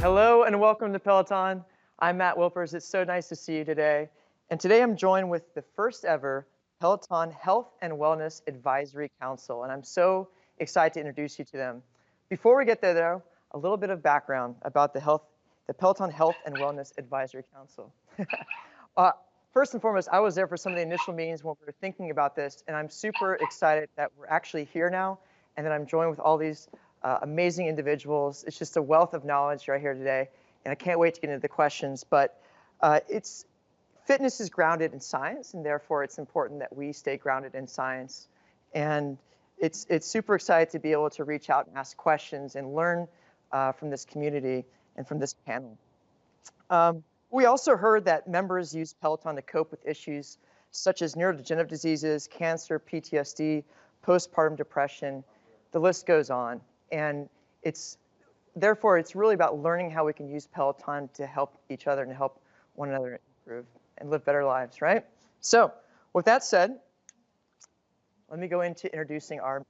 Hello and welcome to Peloton. I'm Matt Wilpers. It's so nice to see you today. And today I'm joined with the first ever Peloton Health and Wellness Advisory Council. And I'm so excited to introduce you to them. Before we get there, though, a little bit of background about the Peloton Health and Wellness Advisory Council. uh, First and foremost, I was there for some of the initial meetings when we were thinking about this, and I'm super excited that we're actually here now and that I'm joined with all these amazing individuals. It's just a wealth of knowledge right here today, and I can't wait to get into the questions. But fitness is grounded in science, and therefore it's important that we stay grounded in science. And it's super excited to be able to reach out and ask questions and learn from this community and from this panel. We also heard that members use Peloton to cope with issues such as neurodegenerative diseases, cancer, PTSD, postpartum depression. The list goes on. And therefore, it's really about learning how we can use Peloton to help each other and help one another improve and live better lives, right? So with that said, let me go into introducing our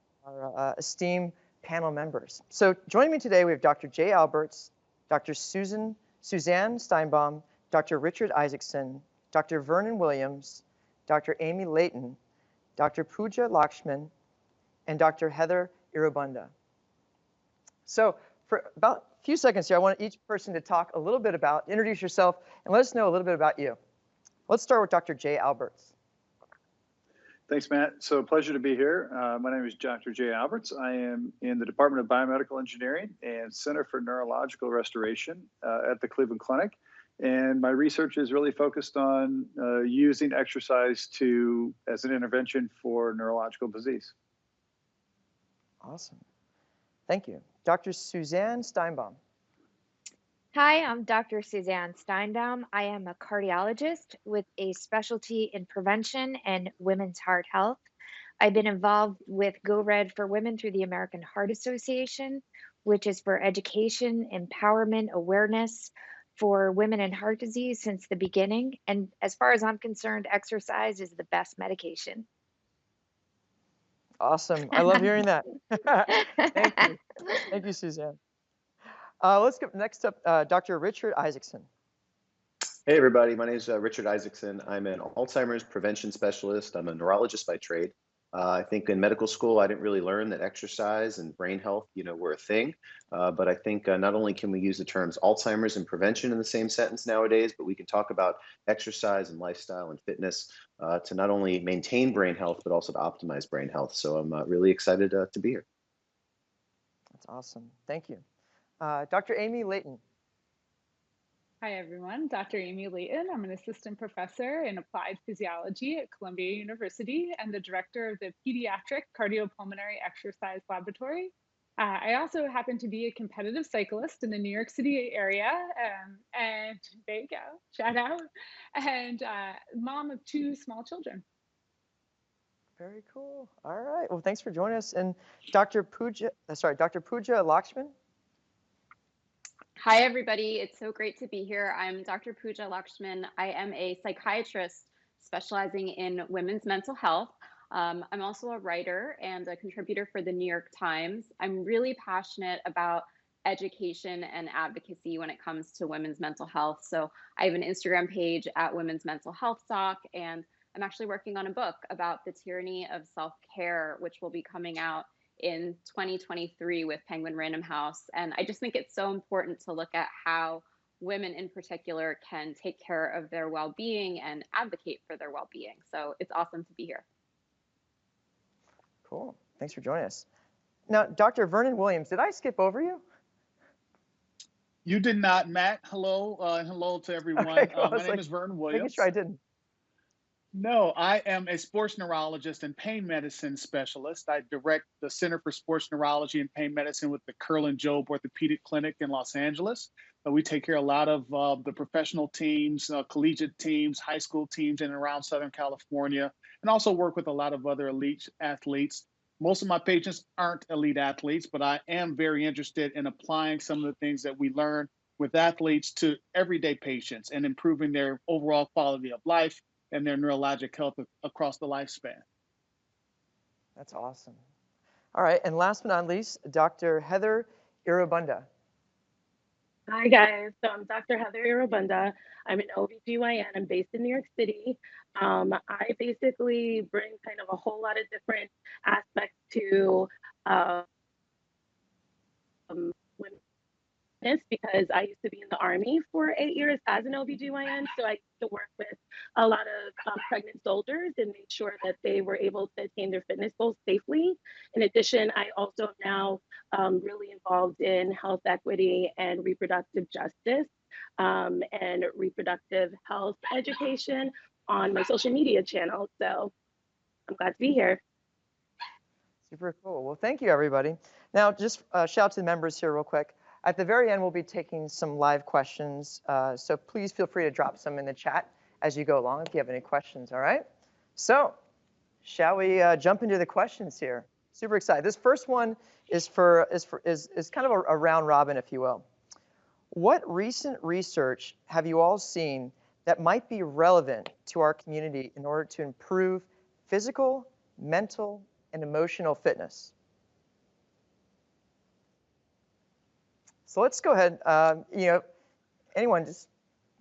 esteemed panel members. So joining me today, we have Dr. Jay Alberts, Dr. Suzanne Steinbaum, Dr. Richard Isaacson, Dr. Vernon Williams, Dr. Amy Layton, Dr. Pooja Lakshman, and Dr. Heather Irabunda. So for about a few seconds here, I want each person to talk a little bit introduce yourself, and let us know a little bit about you. Let's start with Dr. Jay Alberts. Thanks, Matt. So pleasure to be here. My name is Dr. Jay Alberts. I am in the Department of Biomedical Engineering and Center for Neurological Restoration at the Cleveland Clinic. And my research is really focused on using exercise as an intervention for neurological disease. Awesome. Thank you. Dr. Suzanne Steinbaum. Hi, I'm Dr. Suzanne Steinbaum. I am a cardiologist with a specialty in prevention and women's heart health. I've been involved with Go Red for Women through the American Heart Association, which is for education, empowerment, awareness for women and heart disease since the beginning. And as far as I'm concerned, exercise is the best medication. Awesome. I love hearing that. Thank you. Thank you, Suzanne. Let's go next up, Dr. Richard Isaacson. Hey, everybody. My name is Richard Isaacson. I'm an Alzheimer's prevention specialist. I'm a neurologist by trade. I think in medical school, I didn't really learn that exercise and brain health, were a thing. But I think not only can we use the terms Alzheimer's and prevention in the same sentence nowadays, but we can talk about exercise and lifestyle and fitness to not only maintain brain health, but also to optimize brain health. So I'm really excited to be here. That's awesome. Thank you. Dr. Amy Layton. Hi, everyone. Dr. Amy Layton. I'm an assistant professor in applied physiology at Columbia University and the director of the Pediatric Cardiopulmonary Exercise Laboratory. I also happen to be a competitive cyclist in the New York City area, and there you go, shout out, and mom of 2 small children. Very cool. All right. Well, thanks for joining us. And Dr. Pooja Lakshman. Hi, everybody. It's so great to be here. I'm Dr. Pooja Lakshman. I am a psychiatrist specializing in women's mental health. I'm also a writer and a contributor for the New York Times. I'm really passionate about education and advocacy when it comes to women's mental health. So I have an Instagram page at Women's Mental Health Talk, and I'm actually working on a book about the tyranny of self-care, which will be coming out in 2023 with Penguin Random House. And I just think it's so important to look at how women in particular can take care of their well-being and advocate for their well-being. So it's awesome to be here. Cool. Thanks for joining us. Now, Dr. Vernon Williams, did I skip over you? You did not, Matt. Hello, and hello to everyone. Okay, cool. My name is Vernon Williams. Making sure I didn't. No, I am a sports neurologist and pain medicine specialist. I direct the Center for Sports Neurology and Pain Medicine with the Curlin Jobe Orthopedic Clinic in Los Angeles. We take care of a lot of the professional teams, collegiate teams, high school teams in and around Southern California, and also work with a lot of other elite athletes. Most of my patients aren't elite athletes, but I am very interested in applying some of the things that we learn with athletes to everyday patients and improving their overall quality of life and their neurologic health across the lifespan. That's awesome. All right, and last but not least, Dr. Heather Irabunda. Hi guys, so I'm Dr. Heather Irabunda. I'm an OBGYN. I'm based in New York City. I basically bring kind of a whole lot of different aspects to um, women because I used to be in the Army for 8 years as an OBGYN. So I used to work with a lot of pregnant soldiers and made sure that they were able to attain their fitness goals safely. In addition, I also am now really involved in health equity and reproductive justice and reproductive health education on my social media channel. So I'm glad to be here. Super cool. Well, thank you, everybody. Now, just shout out to the members here real quick. At the very end, we'll be taking some live questions, so please feel free to drop some in the chat as you go along if you have any questions, all right? So, shall we jump into the questions here? Super excited. This first one is kind of a round robin, if you will. What recent research have you all seen that might be relevant to our community in order to improve physical, mental, and emotional fitness? So let's go ahead. Anyone, just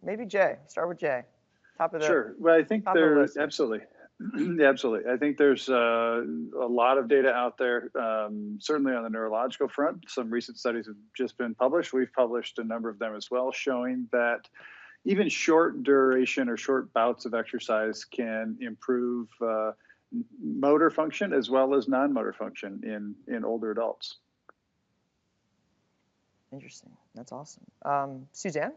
maybe Jay. Start with Jay. Top of the Sure. Well, I think top of the there's list here. absolutely, absolutely. I think there's a lot of data out there, certainly on the neurological front. Some recent studies have just been published. We've published a number of them as well, showing that even short duration or short bouts of exercise can improve motor function as well as non-motor function in older adults. Interesting. That's awesome. Suzanne?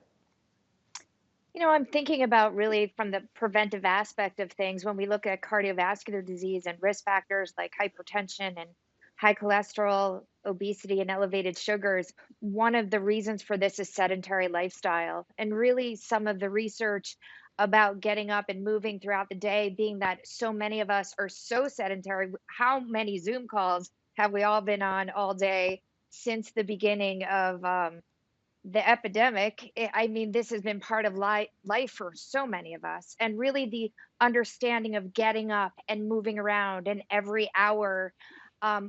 You know, I'm thinking about really from the preventive aspect of things when we look at cardiovascular disease and risk factors like hypertension and high cholesterol, obesity, and elevated sugars. One of the reasons for this is sedentary lifestyle. And really, some of the research about getting up and moving throughout the day, being that so many of us are so sedentary. How many Zoom calls have we all been on all day since the beginning of the epidemic? I mean, this has been part of life for so many of us. And really, the understanding of getting up and moving around and every hour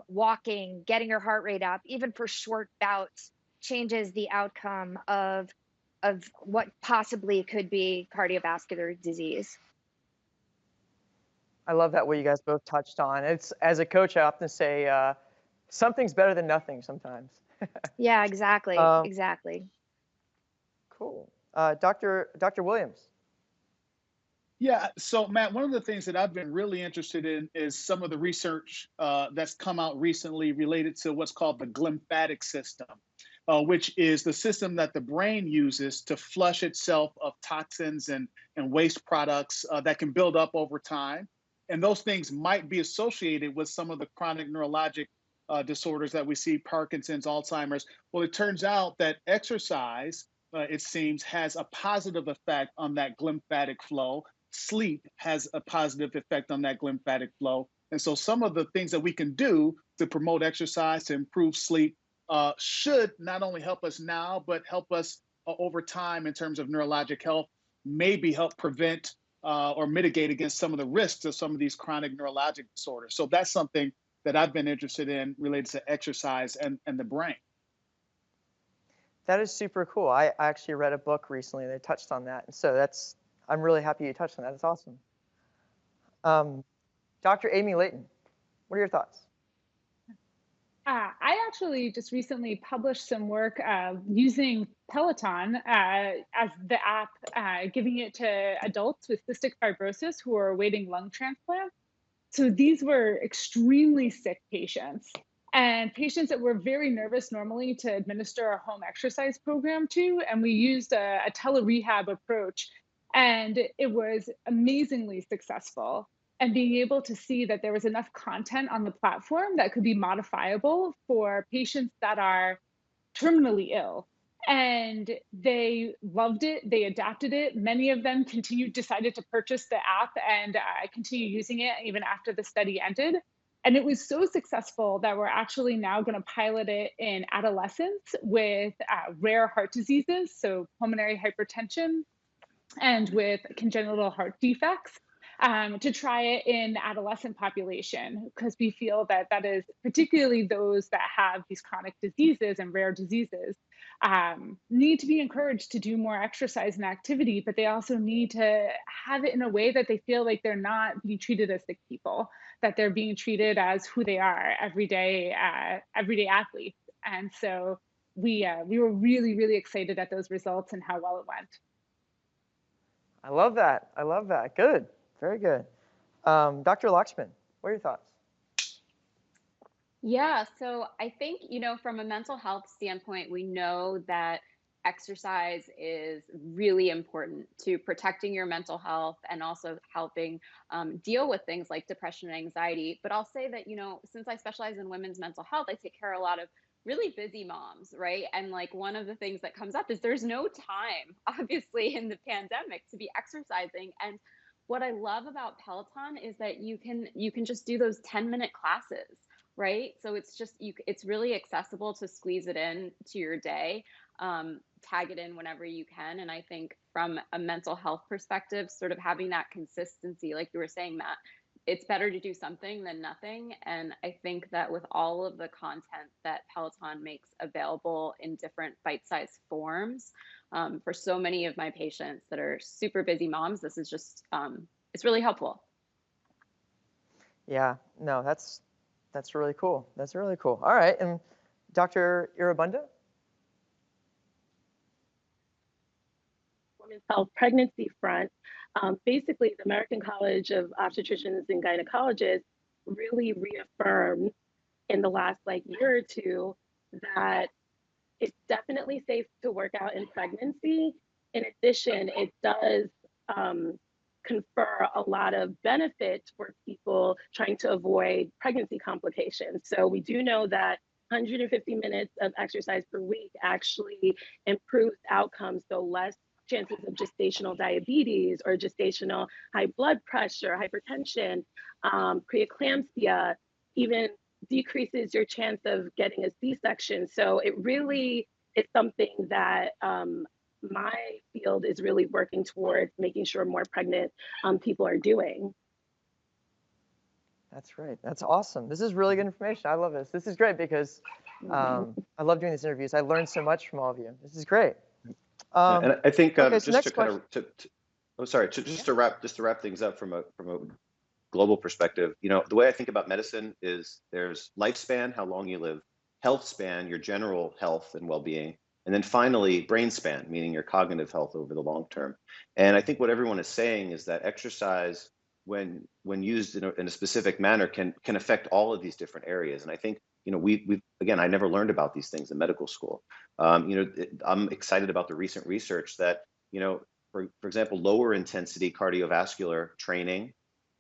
walking, getting your heart rate up, even for short bouts, changes the outcome of what possibly could be cardiovascular disease. I love that what you guys both touched on. It's as a coach, I often say something's better than nothing sometimes. Yeah, exactly. Exactly. Cool. Dr. Williams. Yeah, so Matt, one of the things that I've been really interested in is some of the research that's come out recently related to what's called the glymphatic system, which is the system that the brain uses to flush itself of toxins and waste products that can build up over time. And those things might be associated with some of the chronic neurologic disorders that we see, Parkinson's, Alzheimer's. Well, it turns out that exercise, it seems, has a positive effect on that glymphatic flow. Sleep has a positive effect on that glymphatic flow. And so some of the things that we can do to promote exercise, to improve sleep, should not only help us now, but help us over time in terms of neurologic health, maybe help prevent or mitigate against some of the risks of some of these chronic neurologic disorders. So that's something that I've been interested in related to exercise and the brain. That is super cool. I actually read a book recently that touched on that. And so I'm really happy you touched on that. That's awesome. Dr. Amy Layton, what are your thoughts? I actually just recently published some work using Peloton as the app, giving it to adults with cystic fibrosis who are awaiting lung transplants. So these were extremely sick patients and patients that were very nervous normally to administer a home exercise program to. And we used a tele-rehab approach, and it was amazingly successful. And being able to see that there was enough content on the platform that could be modifiable for patients that are terminally ill. And they loved it. They adapted it. Many of them decided to purchase the app and continue using it even after the study ended. And it was so successful that we're actually now going to pilot it in adolescents with rare heart diseases, so pulmonary hypertension and with congenital heart defects. to try it in the adolescent population, because we feel that that is particularly those that have these chronic diseases and rare diseases need to be encouraged to do more exercise and activity, but they also need to have it in a way that they feel like they're not being treated as sick people, that they're being treated as who they are, everyday athletes. And so we were really, really excited at those results and how well it went. I love that. I love that. Good. Very good. Dr. Lakshman, what are your thoughts? Yeah, so I think, from a mental health standpoint, we know that exercise is really important to protecting your mental health and also helping deal with things like depression and anxiety. But I'll say that, since I specialize in women's mental health, I take care of a lot of really busy moms, right? And like one of the things that comes up is there's no time, obviously, in the pandemic to be exercising. And what I love about Peloton is that you can just do those 10-minute classes, right? So it's really accessible to squeeze it in to your day, tag it in whenever you can. And I think from a mental health perspective, sort of having that consistency, like you were saying, Matt, it's better to do something than nothing. And I think that with all of the content that Peloton makes available in different bite-sized forms, for so many of my patients that are super busy moms, this is just, it's really helpful. Yeah, no, that's really cool. That's really cool. All right, and Dr. Irabunda? Women's health pregnancy front, basically the American College of Obstetricians and Gynecologists really reaffirmed in the last year or two that it's definitely safe to work out in pregnancy. In addition, it does confer a lot of benefits for people trying to avoid pregnancy complications. So we do know that 150 minutes of exercise per week actually improves outcomes, so less chances of gestational diabetes or gestational high blood pressure, hypertension, preeclampsia, even decreases your chance of getting a C-section. So it really is something that my field is really working towards making sure more pregnant people are doing. That's right. That's awesome. This is really good information. I love this. This is great because I love doing these interviews. I learned so much from all of you. This is great. And I think okay, so just next to kind of, just to wrap things up from a global perspective, the way I think about medicine is there's lifespan, how long you live, health span, your general health and well-being, and then finally brain span, meaning your cognitive health over the long term. And I think what everyone is saying is that exercise, when used in a specific manner, can affect all of these different areas. And I think we've again, I never learned about these things in medical school. I'm excited about the recent research that for example, lower intensity cardiovascular training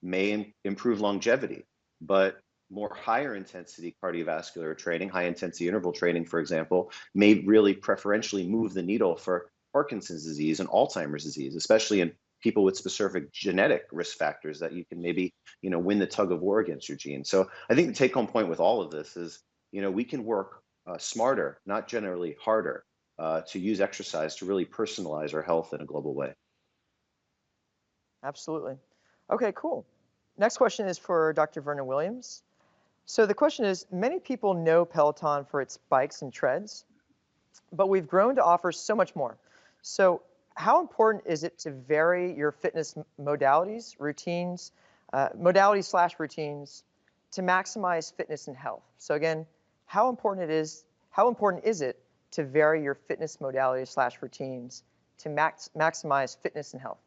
may improve longevity, but more higher intensity cardiovascular training, high intensity interval training, for example, may really preferentially move the needle for Parkinson's disease and Alzheimer's disease, especially in people with specific genetic risk factors that you can maybe, win the tug of war against your gene. So I think the take home point with all of this is, we can work smarter, not generally harder, to use exercise to really personalize our health in a global way. Absolutely. Okay, cool. Next question is for Dr. Verna Williams. So the question is, many people know Peloton for its bikes and treads, but we've grown to offer so much more. So how important is it to vary your fitness modalities, routines, modalities/routines to maximize fitness and health? So again, how important is it to vary your fitness modalities/routines to maximize fitness and health?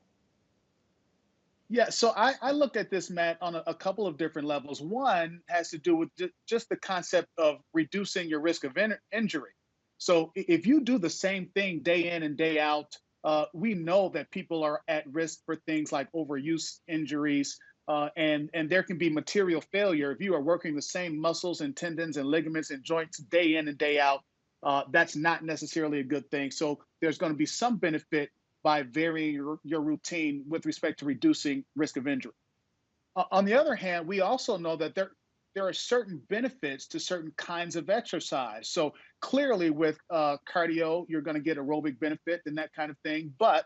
Yeah, so I looked at this, Matt, on a couple of different levels. One has to do with just the concept of reducing your risk of injury. So if you do the same thing day in and day out, we know that people are at risk for things like overuse injuries, and there can be material failure if you are working the same muscles and tendons and ligaments and joints day in and day out. That's not necessarily a good thing. So there's going to be some benefit by varying your routine with respect to reducing risk of injury. On the other hand, we also know that there are certain benefits to certain kinds of exercise. So clearly with cardio, you're going to get aerobic benefit and that kind of thing. But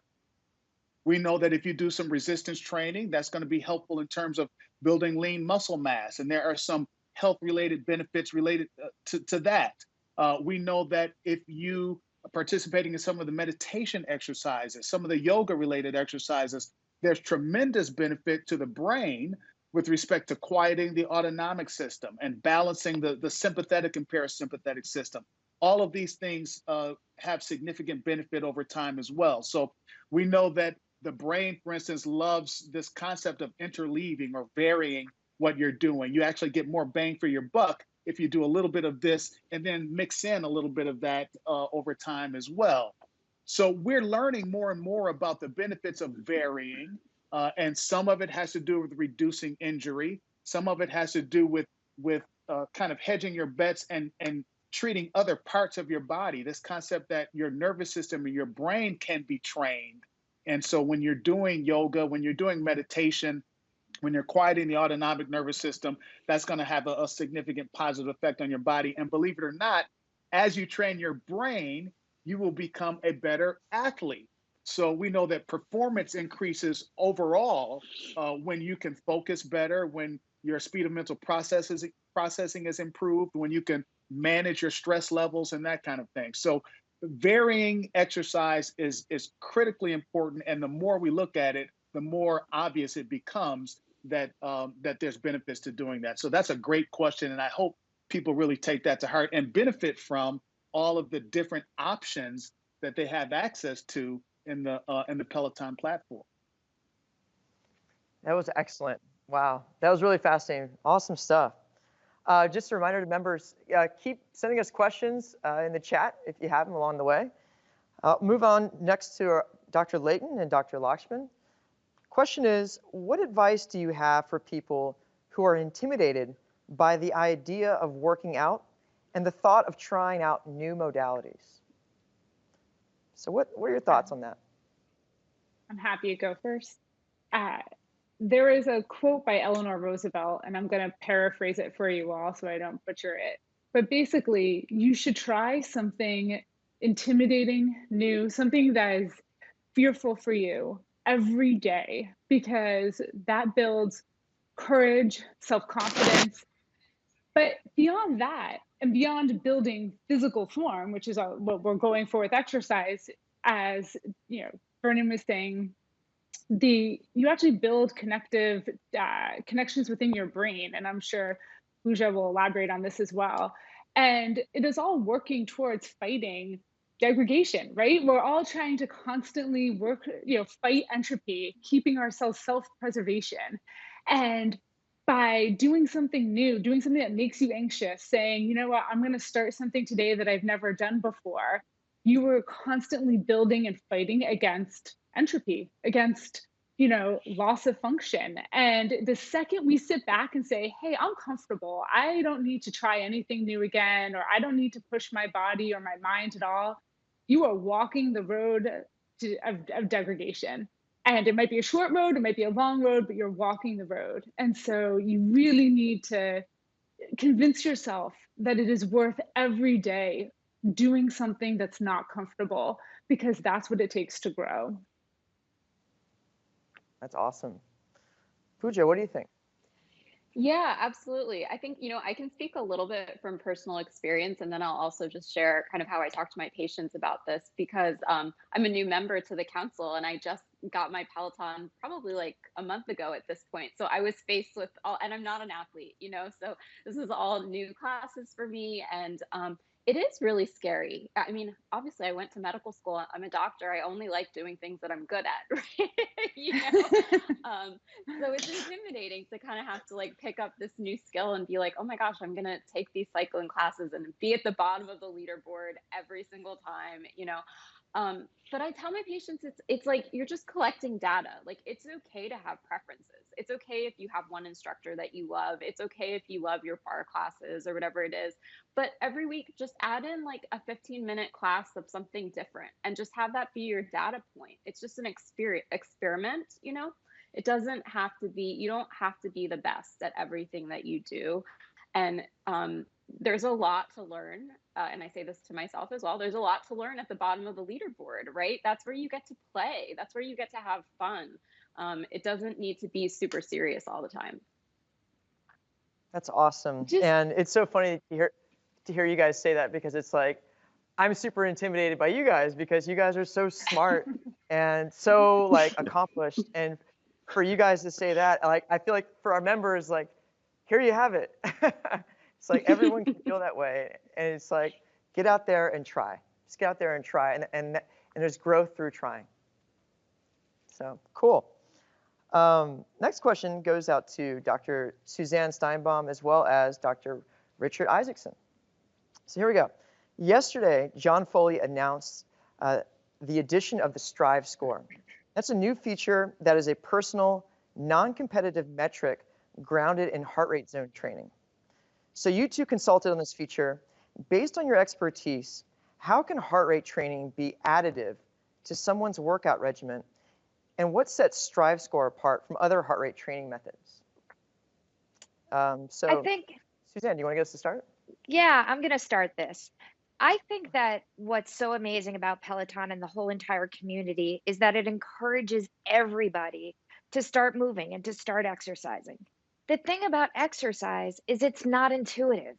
We know that if you do some resistance training, that's going to be helpful in terms of building lean muscle mass. And there are some health related benefits related to that. We know that if you are participating in some of the meditation exercises, some of the yoga related exercises, there's tremendous benefit to the brain with respect to quieting the autonomic system and balancing the sympathetic and parasympathetic system. All of these things have significant benefit over time as well. So we know that the brain, for instance, loves this concept of interleaving or varying what you're doing. You actually get more bang for your buck if you do a little bit of this and then mix in a little bit of that over time as well. So we're learning more and more about the benefits of varying, and some of it has to do with reducing injury. Some of it has to do with kind of hedging your bets and treating other parts of your body. This concept that your nervous system and your brain can be trained. And so when you're doing yoga, when you're doing meditation, when you're quieting the autonomic nervous system, that's going to have a significant positive effect on your body. And believe it or not, as you train your brain, you will become a better athlete. So we know that performance increases overall when you can focus better, when your speed of mental processing is improved, when you can manage your stress levels and that kind of thing. So varying exercise is critically important. And the more we look at it, the more obvious it becomes that that there's benefits to doing that. So that's a great question, and I hope people really take that to heart and benefit from all of the different options that they have access to in the Peloton platform. That was excellent. Wow, that was really fascinating. Awesome stuff. Just a reminder to members, keep sending us questions in the chat if you have them along the way. Move on next to Dr. Layton and Dr. Lakshman. Question is, what advice do you have for people who are intimidated by the idea of working out and the thought of trying out new modalities? So what are your thoughts on that? I'm happy to go first. There is a quote by Eleanor Roosevelt, and I'm going to paraphrase it for you all so I don't butcher it. But basically, you should try something intimidating, new, something that is fearful for you every day, because that builds courage, self-confidence. But beyond that, and beyond building physical form, which is what we're going for with exercise, as you know, Vernon was saying, you actually build connections within your brain, and I'm sure Pooja will elaborate on this as well. And it is all working towards fighting degradation, right? We're all trying to constantly fight entropy, keeping ourselves self-preservation. And by doing something new, doing something that makes you anxious, saying, you know what, I'm going to start something today that I've never done before, you were constantly building and fighting against entropy, against loss of function. And the second we sit back and say, hey, I'm comfortable, I don't need to try anything new again, or I don't need to push my body or my mind at all, you are walking the road of degradation. And it might be a short road, it might be a long road, but you're walking the road. And so you really need to convince yourself that it is worth every day doing something that's not comfortable, because that's what it takes to grow. That's awesome. Pooja, what do you think? Yeah, absolutely. I think, I can speak a little bit from personal experience, and then I'll also just share kind of how I talk to my patients about this, because I'm a new member to the council, and I just got my Peloton probably like a month ago at this point. So I was faced with and I'm not an athlete, so this is all new classes for me. And it is really scary. I mean, obviously I went to medical school. I'm a doctor. I only like doing things that I'm good at, right? So it's intimidating to kind of have to like pick up this new skill and be like, oh my gosh, I'm going to take these cycling classes and be at the bottom of the leaderboard every single time, but I tell my patients, it's like, you're just collecting data. Like, it's okay to have preferences. It's okay if you have one instructor that you love. It's okay if you love your bar classes or whatever it is. But every week, just add in like a 15-minute class of something different and just have that be your data point. It's just an experiment, It doesn't have to be, you don't have to be the best at everything that you do. And there's a lot to learn. And I say this to myself as well. There's a lot to learn at the bottom of the leaderboard, right? That's where you get to play. That's where you get to have fun. It doesn't need to be super serious all the time. That's awesome. Just And it's so funny to hear you guys say that, because it's like, I'm super intimidated by you guys because you guys are so smart and so like accomplished. And for you guys to say that, like, I feel like for our members, like, here you have it. It's like everyone can feel that way. And it's like, get out there and try. Just get out there and try. And there's growth through trying. So cool. Next question goes out to Dr. Suzanne Steinbaum as well as Dr. Richard Isaacson. So here we go. Yesterday, John Foley announced the addition of the Strive score. That's a new feature that is a personal, non-competitive metric grounded in heart rate zone training. So you two consulted on this feature. Based on your expertise, how can heart rate training be additive to someone's workout regimen? And what sets Strive score apart from other heart rate training methods? I think, Suzanne, do you want to get us to start? yeah, I'm going to start this. I think that what's so amazing about Peloton and the whole entire community is that it encourages everybody to start moving and to start exercising. The thing about exercise is it's not intuitive.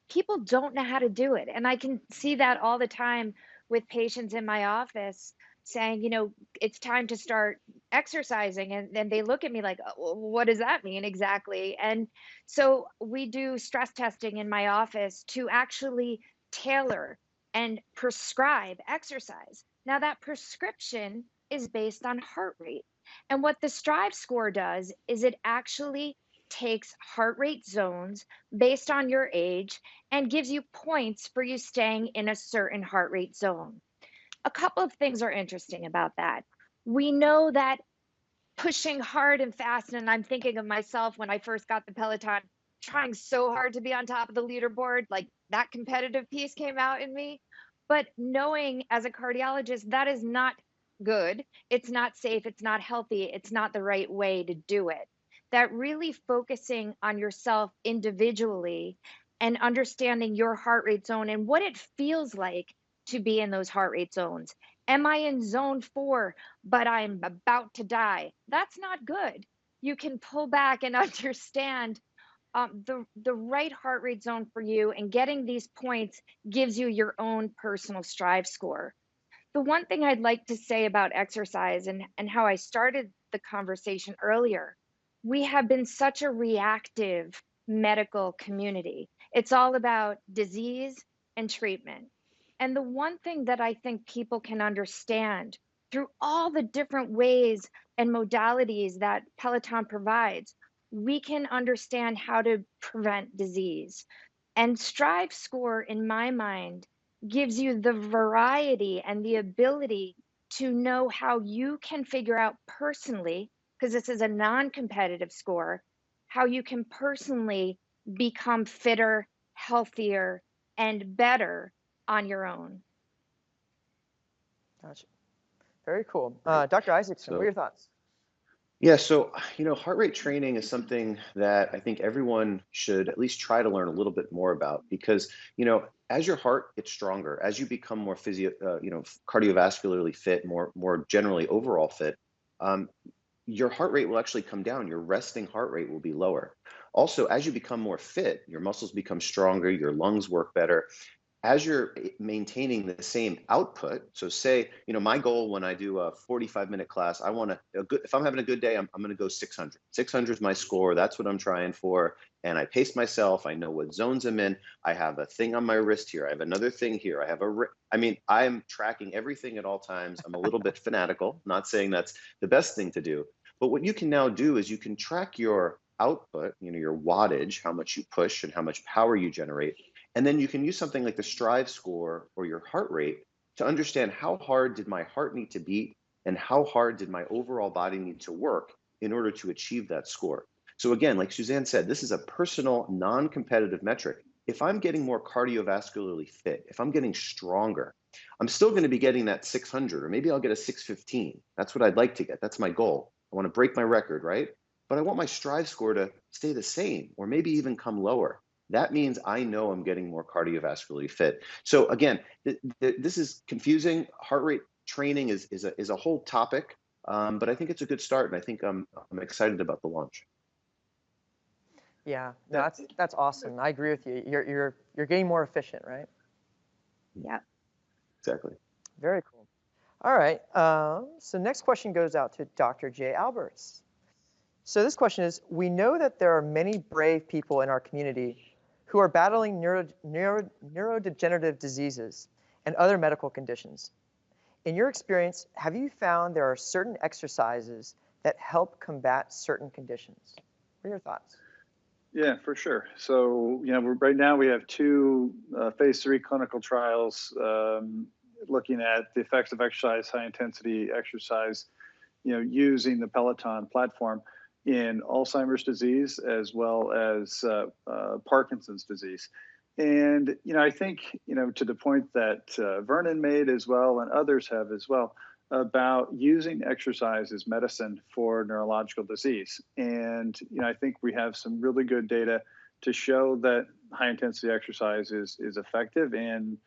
People don't know how to do it. And I can see that all the time with patients in my office saying, it's time to start exercising. And then they look at me like, "Oh, what does that mean exactly?" And so we do stress testing in my office to actually tailor and prescribe exercise. Now, that prescription is based on heart rate. And what the Strive score does is it actually takes heart rate zones based on your age and gives you points for you staying in a certain heart rate zone. A couple of things are interesting about that. We know that pushing hard and fast, and I'm thinking of myself when I first got the Peloton, trying so hard to be on top of the leaderboard, like that competitive piece came out in me. But knowing as a cardiologist, that is not good. It's not safe. It's not healthy. It's not the right way to do it. That really focusing on yourself individually and understanding your heart rate zone and what it feels like to be in those heart rate zones. Am I in zone 4, but I'm about to die? That's not good. You can pull back and understand the right heart rate zone for you, and getting these points gives you your own personal Strive score. The one thing I'd like to say about exercise and how I started the conversation earlier, we have been such a reactive medical community. It's all about disease and treatment. And the one thing that I think people can understand through all the different ways and modalities that Peloton provides, we can understand how to prevent disease. And Strive score, in my mind, gives you the variety and the ability to know how you can figure out personally, because this is a non-competitive score, how you can personally become fitter, healthier, and better on your own. Gotcha. Very cool. Dr. Isaacson, what are your thoughts? Yeah, so, heart rate training is something that I think everyone should at least try to learn a little bit more about because, as your heart gets stronger, as you become more cardiovascularly fit, more generally overall fit, your heart rate will actually come down. Your resting heart rate will be lower. Also, as you become more fit, your muscles become stronger, your lungs work better. As you're maintaining the same output, so say, my goal when I do a 45-minute class, I want if I'm having a good day, I'm going to go 600. 600 is my score. That's what I'm trying for. And I pace myself. I know what zones I'm in. I have a thing on my wrist here. I have another thing here. I'm tracking everything at all times. I'm a little bit fanatical, not saying that's the best thing to do. But what you can now do is you can track your output, your wattage, how much you push and how much power you generate. And then you can use something like the Strive score or your heart rate to understand how hard did my heart need to beat and how hard did my overall body need to work in order to achieve that score. So again, like Suzanne said, this is a personal, non-competitive metric. If I'm getting more cardiovascularly fit, if I'm getting stronger, I'm still going to be getting that 600, or maybe I'll get a 615. That's what I'd like to get. That's my goal. I want to break my record, right? But I want my Strive score to stay the same or maybe even come lower. that means I know I'm getting more cardiovascularly fit. So again, this is confusing. Heart rate training is a whole topic, but I think it's a good start, and I think I'm excited about the launch. Yeah, no, that's awesome. I agree with you. You're getting more efficient, right? Yeah. Exactly. Very cool. All right. So next question goes out to Dr. J. Alberts. So this question is: we know that there are many brave people in our community who are battling neurodegenerative diseases and other medical conditions. In your experience, have you found there are certain exercises that help combat certain conditions? What are your thoughts? Yeah, for sure. So, right now we have two phase 3 clinical trials looking at the effects of exercise, high intensity exercise, using the Peloton platform in Alzheimer's disease as well as Parkinson's disease. And, I think, to the point that Vernon made as well, and others have as well, about using exercise as medicine for neurological disease. And, I think we have some really good data to show that high intensity exercise is effective in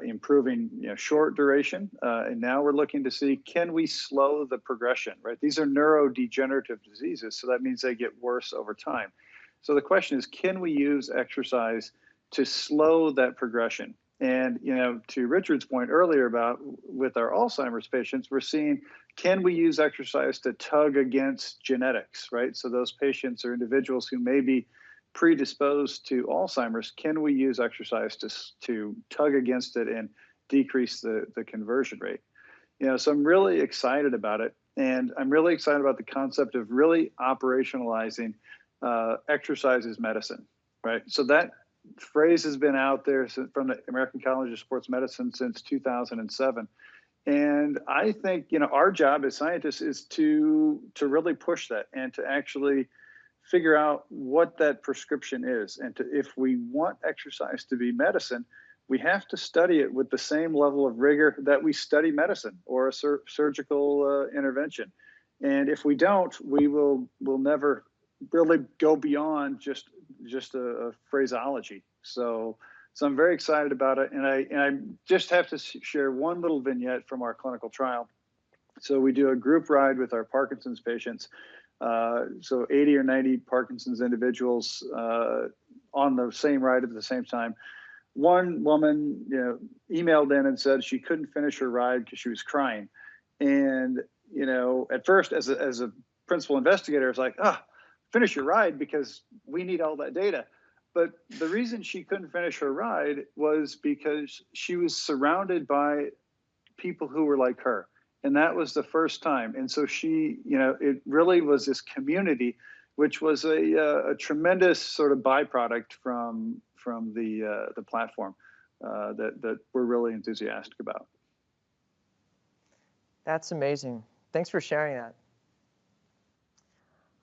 improving, short duration. And now we're looking to see, can we slow the progression, right? These are neurodegenerative diseases, so that means they get worse over time. So the question is, can we use exercise to slow that progression? And, to Richard's point earlier about with our Alzheimer's patients, we're seeing, can we use exercise to tug against genetics, right? So those patients or individuals who may be predisposed to Alzheimer's, can we use exercise to tug against it and decrease the conversion rate? So I'm really excited about it. And I'm really excited about the concept of really operationalizing exercise as medicine, right? So that phrase has been out there from the American College of Sports Medicine since 2007. And I think, our job as scientists is to really push that and to actually figure out what that prescription is. And if we want exercise to be medicine, we have to study it with the same level of rigor that we study medicine or a surgical intervention. And if we don't, we'll never really go beyond just a phraseology. So I'm very excited about it. And I just have to share one little vignette from our clinical trial. So we do a group ride with our Parkinson's patients. So 80 or 90 Parkinson's individuals on the same ride at the same time. One woman, emailed in and said she couldn't finish her ride because she was crying. And, at first, as a principal investigator, I was like, finish your ride because we need all that data. But the reason she couldn't finish her ride was because she was surrounded by people who were like her. And that was the first time. And so she, it really was this community, which was a tremendous sort of byproduct from the platform that we're really enthusiastic about. That's amazing. Thanks for sharing that.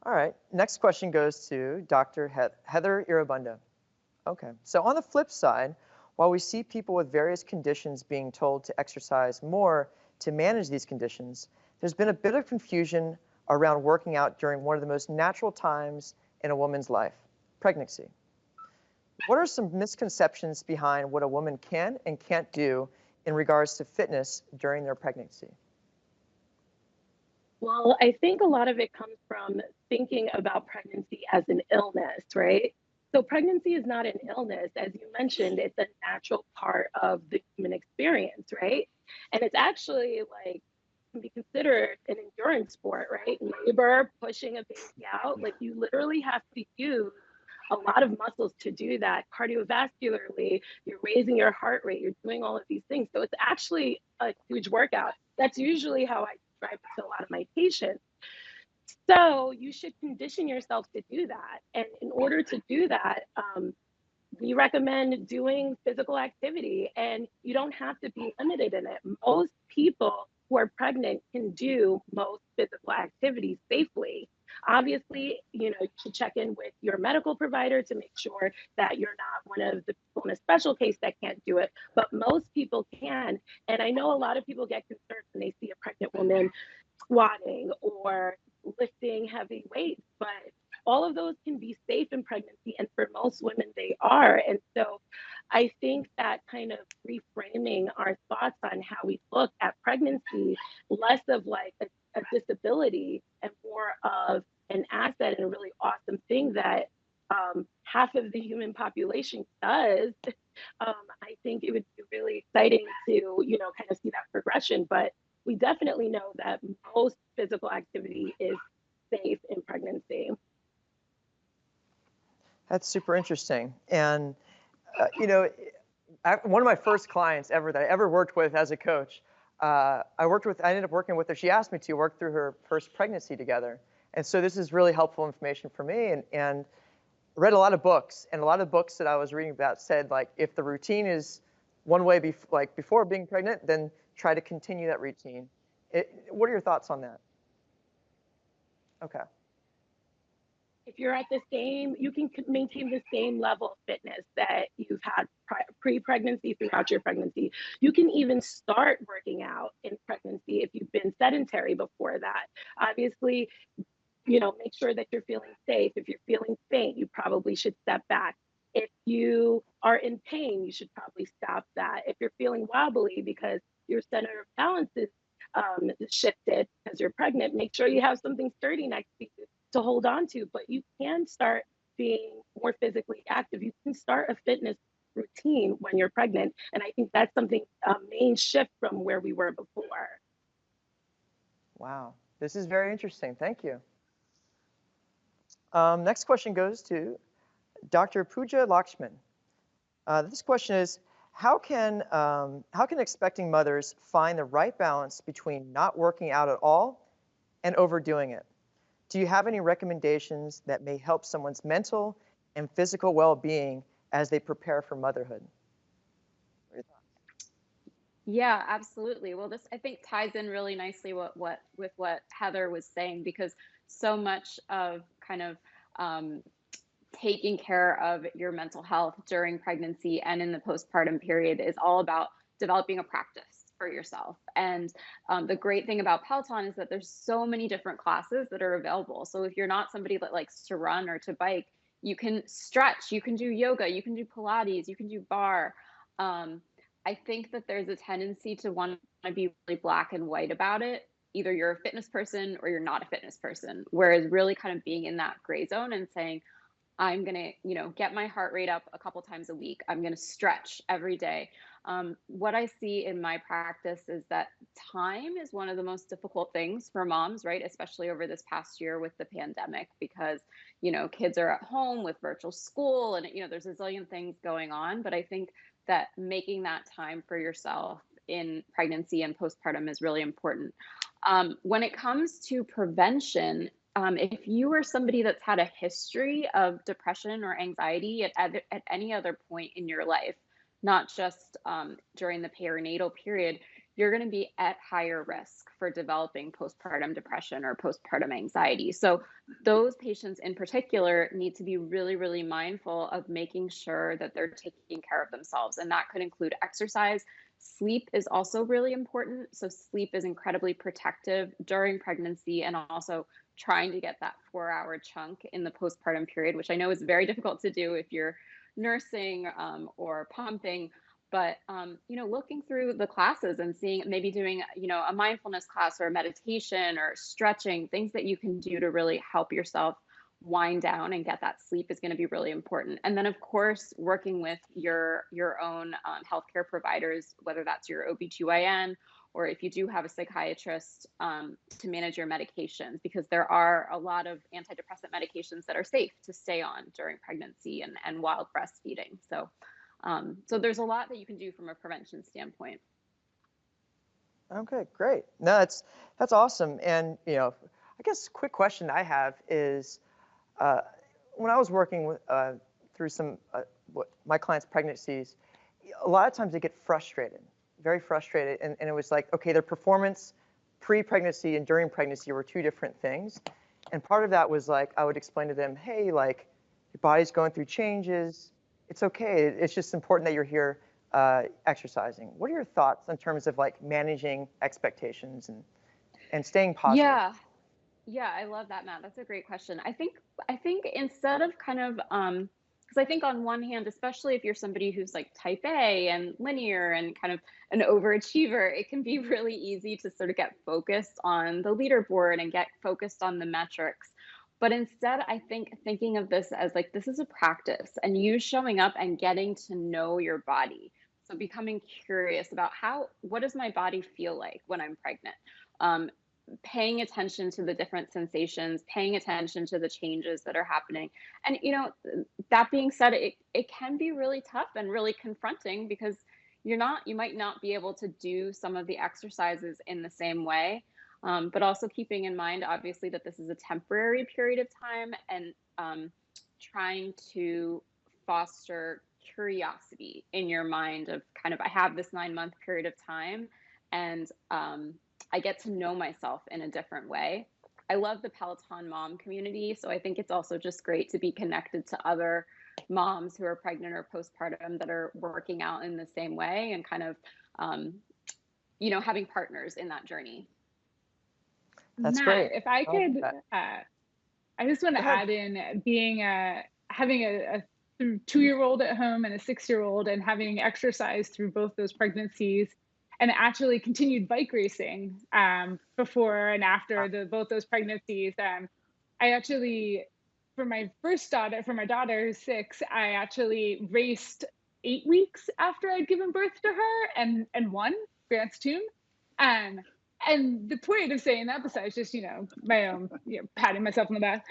All right, next question goes to Dr. Heather Irabunda. Okay, so on the flip side, while we see people with various conditions being told to exercise more to manage these conditions, there's been a bit of confusion around working out during one of the most natural times in a woman's life, pregnancy. What are some misconceptions behind what a woman can and can't do in regards to fitness during their pregnancy? Well, I think a lot of it comes from thinking about pregnancy as an illness, right? So pregnancy is not an illness. As you mentioned, it's a natural part of the human experience, right? And it's actually can be considered an endurance sport, right? Labor, pushing a baby out, you literally have to use a lot of muscles to do that. Cardiovascularly, you're raising your heart rate, you're doing all of these things. So it's actually a huge workout. That's usually how I describe it to a lot of my patients. So you should condition yourself to do that. And in order to do that, we recommend doing physical activity, and you don't have to be limited in it. Most people who are pregnant can do most physical activities safely. Obviously, you should check in with your medical provider to make sure that you're not one of the people in a special case that can't do it, but most people can. And I know a lot of people get concerned when they see a pregnant woman squatting or lifting heavy weights, but all of those can be safe in pregnancy, and for most women, they are. And so I think that kind of reframing our thoughts on how we look at pregnancy, less of like a disability and more of an asset and a really awesome thing that half of the human population does. I think it would be really exciting to, kind of see that progression. But we definitely know that most physical activity is safe in pregnancy. That's super interesting. And, one of my first clients ever that I ever worked with as a coach, I ended up working with her. She asked me to work through her first pregnancy together. And so this is really helpful information for me. And read a lot of books, and a lot of books that I was reading about said, like, if the routine is one way before being pregnant, then try to continue that routine. What are your thoughts on that? Okay. If you're at the same, you can maintain the same level of fitness that you've had pre-pregnancy throughout your pregnancy. You can even start working out in pregnancy if you've been sedentary before that. Obviously, make sure that you're feeling safe. If you're feeling faint, you probably should step back. If you are in pain, you should probably stop that. If you're feeling wobbly because your center of balance is shifted because you're pregnant, make sure you have something sturdy next to you to hold on to. But you can start being more physically active. You can start a fitness routine when you're pregnant. And I think that's something, a main shift from where we were before. Wow. This is very interesting. Thank you. Next question goes to Dr. Pooja Lakshman. This question is, how can expecting mothers find the right balance between not working out at all and overdoing it? Do you have any recommendations that may help someone's mental and physical well-being as they prepare for motherhood? Yeah, absolutely. Well, this I think ties in really nicely with what Heather was saying, because so much of kind of taking care of your mental health during pregnancy and in the postpartum period is all about developing a practice for yourself. And the great thing about Peloton is that there's so many different classes that are available. So if you're not somebody that likes to run or to bike, you can stretch, you can do yoga, you can do Pilates, you can do bar. I think that there's a tendency to want to be really black and white about it. Either you're a fitness person or you're not a fitness person. Whereas really kind of being in that gray zone and saying, I'm going to, get my heart rate up a couple times a week. I'm going to stretch every day. What I see in my practice is that time is one of the most difficult things for moms, right? Especially over this past year with the pandemic, because, kids are at home with virtual school and, there's a zillion things going on. But I think that making that time for yourself in pregnancy and postpartum is really important. When it comes to prevention, if you are somebody that's had a history of depression or anxiety at any other point in your life, not just during the perinatal period, you're going to be at higher risk for developing postpartum depression or postpartum anxiety. So those patients in particular need to be really, really mindful of making sure that they're taking care of themselves. And that could include exercise. Sleep is also really important. So sleep is incredibly protective during pregnancy, and also trying to get that 4-hour chunk in the postpartum period, which I know is very difficult to do if you're nursing or pumping. But looking through the classes and seeing, maybe doing a mindfulness class or a meditation or stretching, things that you can do to really help yourself wind down and get that sleep is going to be really important. And then, of course, working with your own healthcare providers, whether that's your OBGYN or if you do have a psychiatrist, to manage your medications, because there are a lot of antidepressant medications that are safe to stay on during pregnancy and while breastfeeding. So there's a lot that you can do from a prevention standpoint. Okay, great. No, that's awesome. And I guess quick question I have is, when I was working with, through some my clients' pregnancies, a lot of times they get frustrated, very frustrated, and it was like, okay, their performance pre-pregnancy and during pregnancy were two different things. And part of that was like, I would explain to them, hey, like, your body's going through changes. It's okay. It's just important that you're here exercising. What are your thoughts in terms of like managing expectations and staying positive? Yeah. Yeah, I love that, Matt. That's a great question. I think instead of kind of because I think on one hand, especially if you're somebody who's like type A and linear and kind of an overachiever, it can be really easy to sort of get focused on the leaderboard and get focused on the metrics. But instead, I think thinking of this as like this is a practice and you showing up and getting to know your body. So becoming curious about what does my body feel like when I'm pregnant? Um, Paying attention to the different sensations, paying attention to the changes that are happening. And that being said, it can be really tough and really confronting because you might not be able to do some of the exercises in the same way. But also keeping in mind, obviously, that this is a temporary period of time and trying to foster curiosity in your mind of kind of, I have this 9-month period of time and I get to know myself in a different way. I love the Peloton mom community. So I think it's also just great to be connected to other moms who are pregnant or postpartum that are working out in the same way and kind of, having partners in that journey. That's Matt, great. if I I like could, that. I just want Go to ahead. add in being having a 2-year-old at home and a 6-year-old and having exercise through both those pregnancies and actually continued bike racing before and after both those pregnancies. I actually, for my first daughter, for my daughter who's 6, I actually raced 8 weeks after I'd given birth to her and won Grant's Tomb. Um, and the point of saying that, besides just my own patting myself on the back,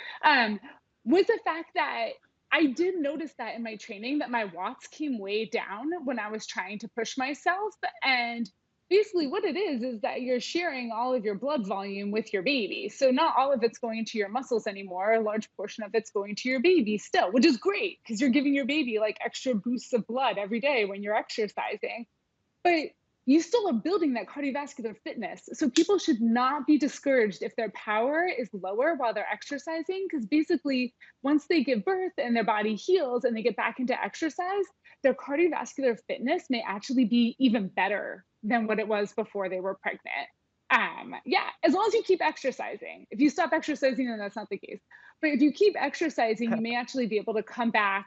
was the fact that I did notice that in my training that my watts came way down when I was trying to push myself. And basically what it is that you're sharing all of your blood volume with your baby. So not all of it's going to your muscles anymore. A large portion of it's going to your baby still, which is great because you're giving your baby like extra boosts of blood every day when you're exercising. But you still are building that cardiovascular fitness. So people should not be discouraged if their power is lower while they're exercising, because basically, once they give birth and their body heals and they get back into exercise, their cardiovascular fitness may actually be even better than what it was before they were pregnant. Yeah, as long as you keep exercising. If you stop exercising, then that's not the case. But if you keep exercising, you may actually be able to come back,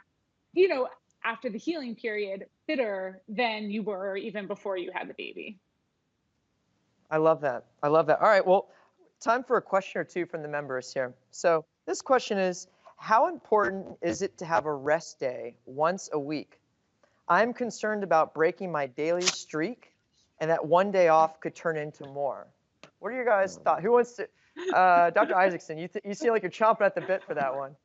you know, after the healing period fitter than you were even before you had the baby. I love that. I love that. All right, well, time for a question or two from the members here. So this question is, how important is it to have a rest day once a week? I'm concerned about breaking my daily streak, and that one day off could turn into more. What are your guys' thoughts? Who wants to? Dr. Isaacson, you seem like you're chomping at the bit for that one.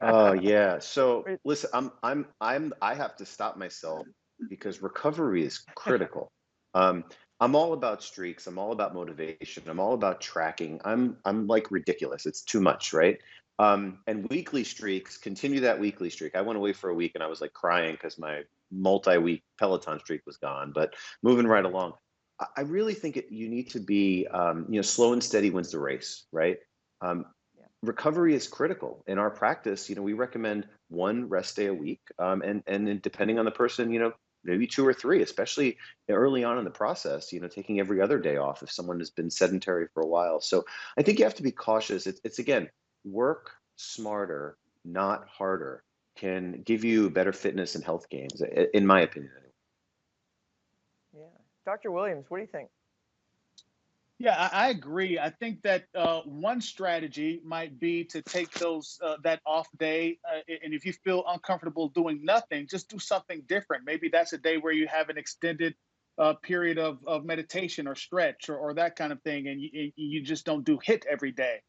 Oh yeah. So listen, I have to stop myself because recovery is critical. I'm all about streaks. I'm all about motivation. I'm all about tracking. I'm like ridiculous. It's too much, right? And weekly streaks, continue that weekly streak. I went away for a week and I was like crying because my multi-week Peloton streak was gone. But moving right along, I really think you need to be, slow and steady wins the race, right? Um, Recovery is critical in our practice. We recommend one rest day a week, and then depending on the person, maybe 2 or 3, especially early on in the process. Taking every other day off if someone has been sedentary for a while. So I think you have to be cautious. It's again, work smarter, not harder, can give you better fitness and health gains, in my opinion. Yeah, Dr. Williams, what do you think? Yeah, I agree. I think that one strategy might be to take that off day, and if you feel uncomfortable doing nothing, just do something different. Maybe that's a day where you have an extended period of meditation or stretch or that kind of thing, and you just don't do HIIT every day.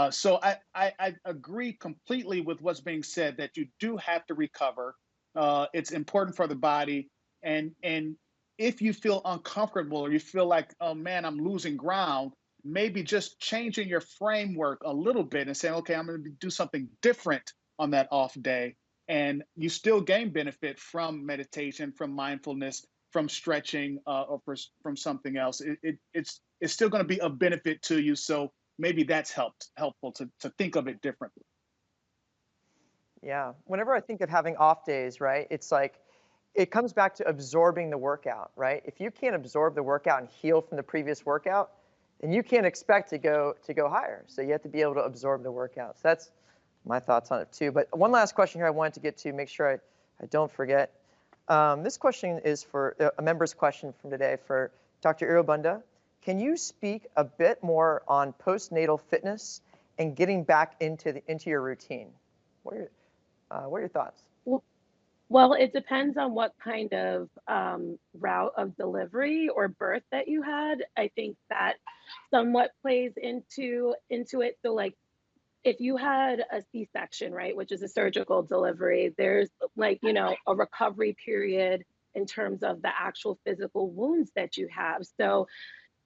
So I agree completely with what's being said that you do have to recover. It's important for the body, and if you feel uncomfortable or you feel like, oh man, I'm losing ground, maybe just changing your framework a little bit and saying, okay, I'm going to do something different on that off day. And you still gain benefit from meditation, from mindfulness, from stretching, from something else. It's still going to be of benefit to you. So maybe that's helpful to think of it differently. Yeah, whenever I think of having off days, right, it's like, it comes back to absorbing the workout, right? If you can't absorb the workout and heal from the previous workout, then you can't expect to go higher. So you have to be able to absorb the workouts. That's my thoughts on it too. But one last question here I wanted to get to, make sure I don't forget. This question is for a member's question from today for Dr. Irobunda. Can you speak a bit more on postnatal fitness and getting back into your routine? What are your thoughts? Well, it depends on what kind of route of delivery or birth that you had. I think that somewhat plays into it. So, like, if you had a C-section, right, which is a surgical delivery, there's like, a recovery period in terms of the actual physical wounds that you have. So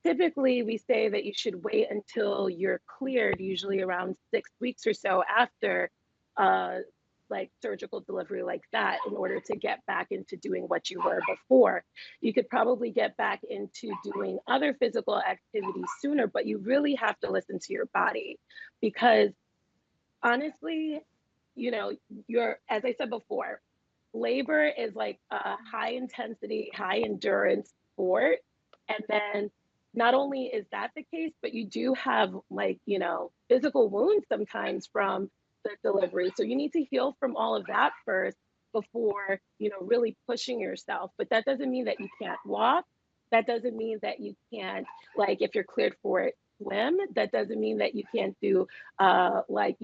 typically we say that you should wait until you're cleared, usually around 6 weeks or so after like surgical delivery like that, in order to get back into doing what you were before. You could probably get back into doing other physical activities sooner, but you really have to listen to your body, because honestly, as I said before, labor is like a high intensity, high endurance sport. And then not only is that the case, but you do have, like, physical wounds sometimes from the delivery. So you need to heal from all of that first before, really pushing yourself. But that doesn't mean that you can't walk. That doesn't mean that you can't, like, if you're cleared for it, swim. That doesn't mean that you can't do, like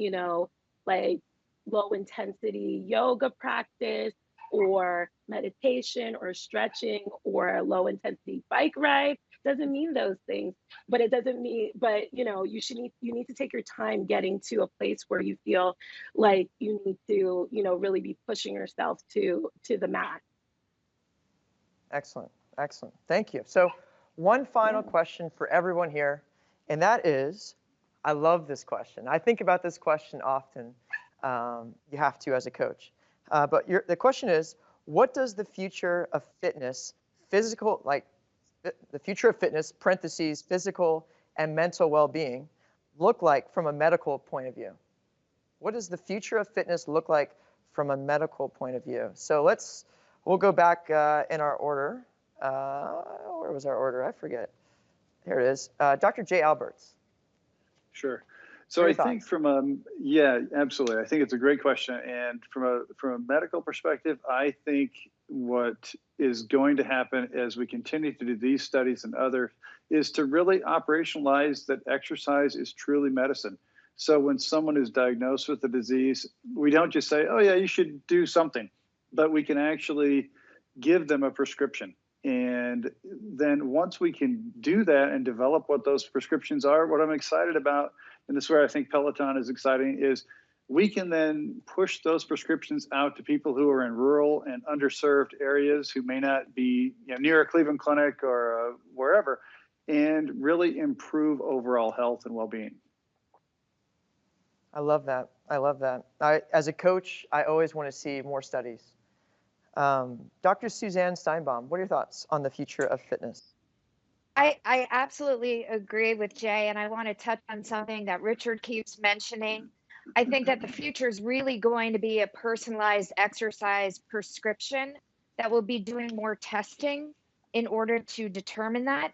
low intensity yoga practice or meditation or stretching or a low intensity bike ride. Doesn't mean those things, but it doesn't mean, but you need to take your time getting to a place where you feel like you need to, really be pushing yourself to the max. Excellent. Thank you. So one final question for everyone here, and that is, I love this question. I think about this question often. You have to as a coach. But the question is, what does the future of fitness, the future of fitness, parentheses, physical and mental well-being, look like from a medical point of view? What does the future of fitness look like from a medical point of view? So we'll go back in our order. Where was our order? I forget. Here it is. Dr. Jay Alberts. Sure. So I think yeah, absolutely. I think it's a great question. And from a medical perspective, I think what is going to happen as we continue to do these studies and others is to really operationalize that exercise is truly medicine. So when someone is diagnosed with a disease, we don't just say, oh yeah, you should do something, but we can actually give them a prescription. And then once we can do that and develop what those prescriptions are, what I'm excited about, and this is where I think Peloton is exciting, is we can then push those prescriptions out to people who are in rural and underserved areas who may not be near a Cleveland Clinic or wherever, and really improve overall health and well-being. I love that. As a coach, I always want to see more studies. Dr. Suzanne Steinbaum, what are your thoughts on the future of fitness? I absolutely agree with Jay, and I want to touch on something that Richard keeps mentioning. I think that the future is really going to be a personalized exercise prescription that will be doing more testing in order to determine that.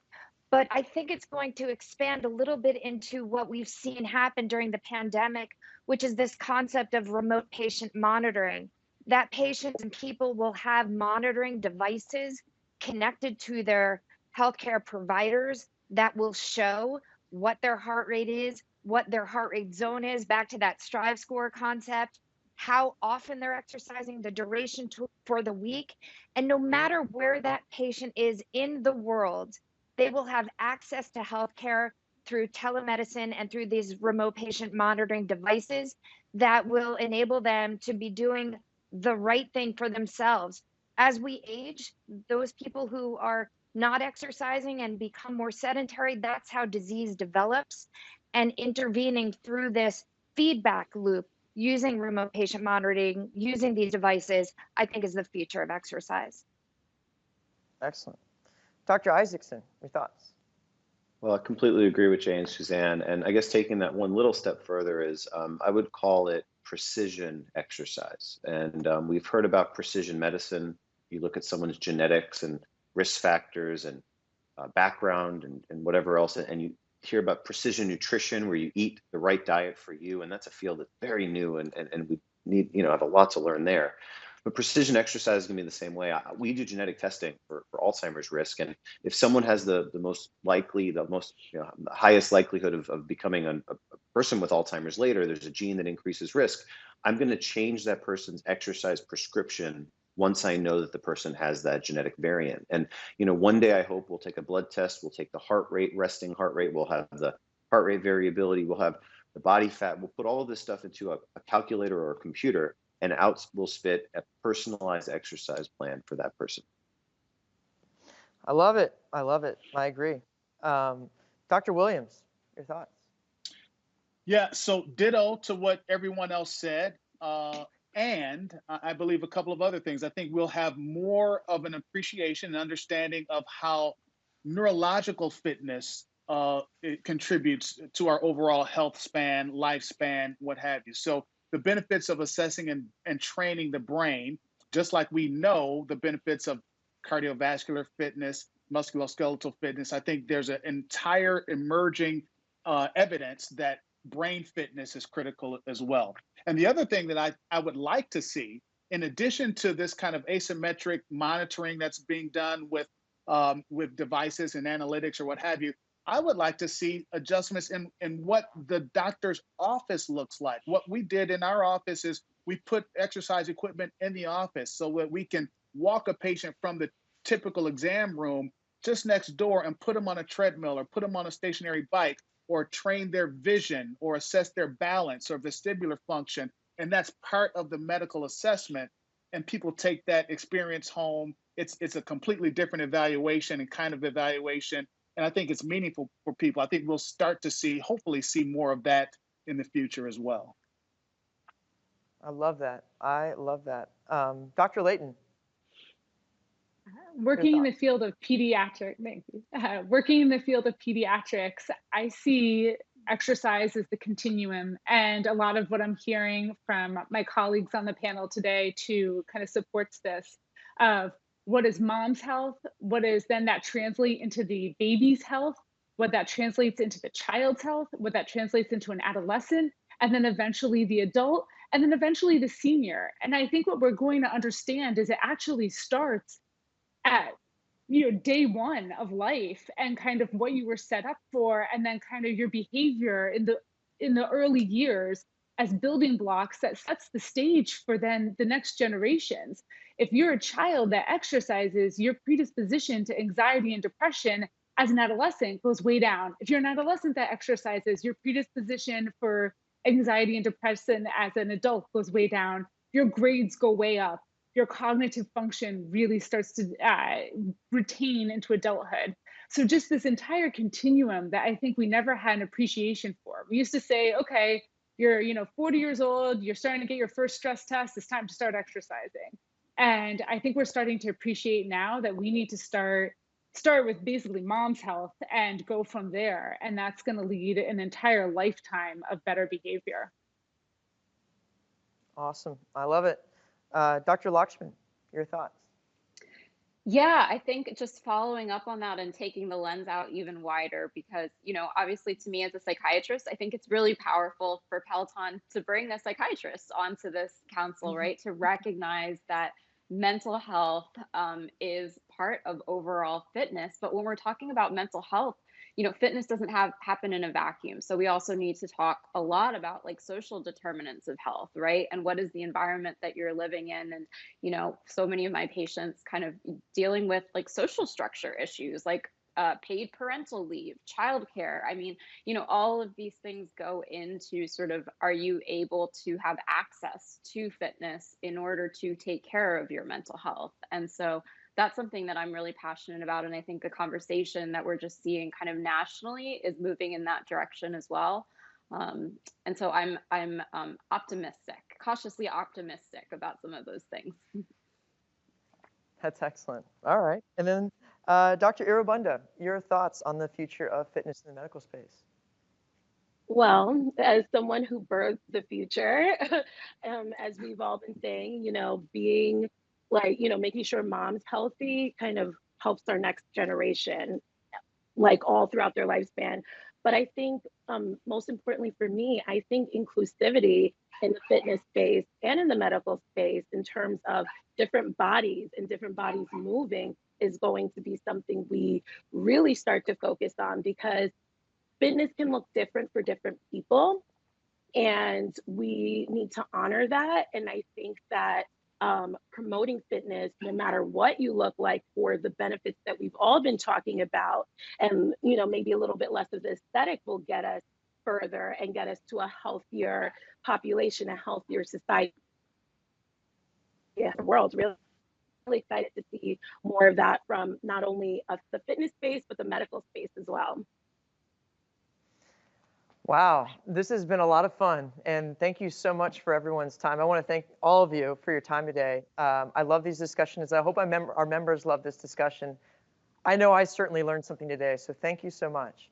But I think it's going to expand a little bit into what we've seen happen during the pandemic, which is this concept of remote patient monitoring. That patients and people will have monitoring devices connected to their healthcare providers that will show what their heart rate is, what their heart rate zone is, back to that Strive score concept, how often they're exercising, the duration for the week. And no matter where that patient is in the world, they will have access to healthcare through telemedicine and through these remote patient monitoring devices that will enable them to be doing the right thing for themselves. As we age, those people who are not exercising and become more sedentary, that's how disease develops. And intervening through this feedback loop using remote patient monitoring, using these devices, I think is the future of exercise. Excellent. Dr. Isaacson, your thoughts? Well, I completely agree with Jay and Suzanne. And I guess taking that one little step further is I would call it precision exercise. And we've heard about precision medicine. You look at someone's genetics and risk factors and background and whatever else, and hear about precision nutrition, where you eat the right diet for you, and that's a field that's very new, and we need, have a lot to learn there. But precision exercise is going to be the same way. We do genetic testing for Alzheimer's risk, and if someone has the most likely, the most the highest likelihood of becoming a person with Alzheimer's later, there's a gene that increases risk. I'm going to change that person's exercise prescription once I know that the person has that genetic variant. And one day I hope we'll take a blood test, we'll take the heart rate, resting heart rate, we'll have the heart rate variability, we'll have the body fat, we'll put all of this stuff into a calculator or a computer, and out will spit a personalized exercise plan for that person. I love it. I love it. I agree. Dr. Williams, your thoughts? Yeah, so ditto to what everyone else said. And I believe a couple of other things. I think we'll have more of an appreciation and understanding of how neurological fitness it contributes to our overall health span, lifespan, what have you. So the benefits of assessing and training the brain, just like we know the benefits of cardiovascular fitness, musculoskeletal fitness. I think there's an entire emerging evidence that brain fitness is critical as well. And the other thing that I would like to see, in addition to this kind of asymmetric monitoring that's being done with devices and analytics or what have you, I would like to see adjustments in what the doctor's office looks like. What we did in our office is we put exercise equipment in the office so that we can walk a patient from the typical exam room just next door and put them on a treadmill or put them on a stationary bike, or train their vision or assess their balance or vestibular function. And that's part of the medical assessment. And people take that experience home. It's a completely different evaluation and kind of evaluation. And I think it's meaningful for people. I think we'll start to hopefully see more of that in the future as well. I love that. I love that. Dr. Layton. Working in the field of working in the field of pediatrics, I see exercise as the continuum. And a lot of what I'm hearing from my colleagues on the panel today too kind of supports this of what is mom's health, what is then that translate into the baby's health, what that translates into the child's health, what that translates into an adolescent, and then eventually the adult, and then eventually the senior. And I think what we're going to understand is it actually starts at day one of life and kind of what you were set up for, and then kind of your behavior in the early years as building blocks that sets the stage for then the next generations. If you're a child that exercises, your predisposition to anxiety and depression as an adolescent goes way down. If you're an adolescent that exercises, your predisposition for anxiety and depression as an adult goes way down. Your grades go way up. Your cognitive function really starts to retain into adulthood. So just this entire continuum that I think we never had an appreciation for. We used to say, okay, you're 40 years old, you're starting to get your first stress test, it's time to start exercising. And I think we're starting to appreciate now that we need to start with basically mom's health and go from there. And that's going to lead an entire lifetime of better behavior. Awesome. I love it. Dr. Lakshman, your thoughts? Yeah, I think just following up on that and taking the lens out even wider, because, obviously to me as a psychiatrist, I think it's really powerful for Peloton to bring the psychiatrists onto this council, right? To recognize that mental health is part of overall fitness. But when we're talking about mental health, fitness doesn't happen in a vacuum. So we also need to talk a lot about like social determinants of health, right? And what is the environment that you're living in? And, so many of my patients kind of dealing with like social structure issues, like paid parental leave, childcare. I mean, all of these things go into sort of, are you able to have access to fitness in order to take care of your mental health? And so that's something that I'm really passionate about. And I think the conversation that we're just seeing kind of nationally is moving in that direction as well. And so I'm optimistic, cautiously optimistic about some of those things. That's excellent. All right. And then Dr. Irabunda, your thoughts on the future of fitness in the medical space? Well, as someone who birthed the future, as we've all been saying, being like, making sure mom's healthy kind of helps our next generation, like all throughout their lifespan. But I think most importantly for me, I think inclusivity in the fitness space and in the medical space in terms of different bodies and different bodies moving is going to be something we really start to focus on, because fitness can look different for different people, and we need to honor that. And I think that promoting fitness, no matter what you look like, for the benefits that we've all been talking about, and maybe a little bit less of the aesthetic, will get us further and get us to a healthier population, a healthier society, yeah, the world. Really excited to see more of that from not only the fitness space, but the medical space as well. Wow, this has been a lot of fun, and thank you so much for everyone's time. I want to thank all of you for your time today. I love these discussions. I hope our members love this discussion. I know I certainly learned something today, so thank you so much.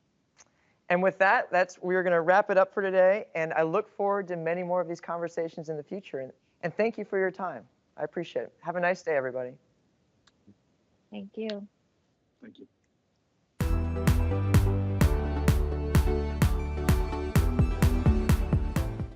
And with that, we're going to wrap it up for today, and I look forward to many more of these conversations in the future. And thank you for your time. I appreciate it. Have a nice day, everybody. Thank you. Thank you.